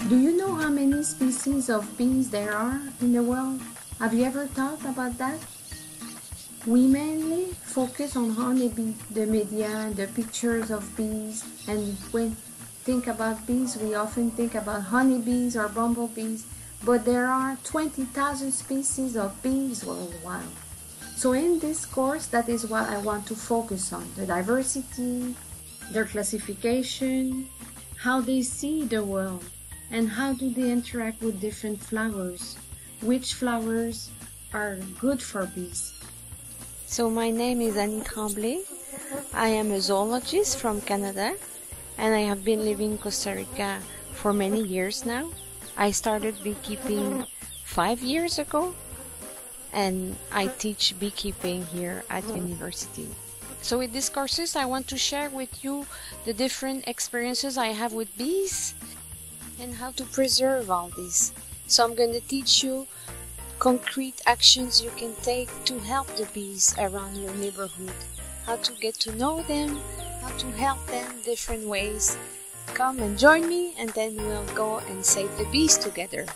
Do you know how many species of bees there are in the world? Have you ever thought about that? We mainly focus on honeybee, the media, the pictures of bees, and when think about bees, we often think about honeybees or bumblebees, but there are 20,000 species of bees worldwide. So in this course, that is what I want to focus on: the diversity, their classification, how they see the world, and how do they interact with different flowers, which flowers are good for bees. So my name is Annie Tremblay. I am a zoologist from Canada, and I have been living in Costa Rica for many years now. I started beekeeping 5 years ago, and I teach beekeeping here at university. So with these courses, I want to share with you the different experiences I have with bees and how to preserve all this. So I'm going to teach you concrete actions you can take to help the bees around your neighborhood, how to get to know them, how to help them different ways. Come and join me, and then we'll go and save the bees together.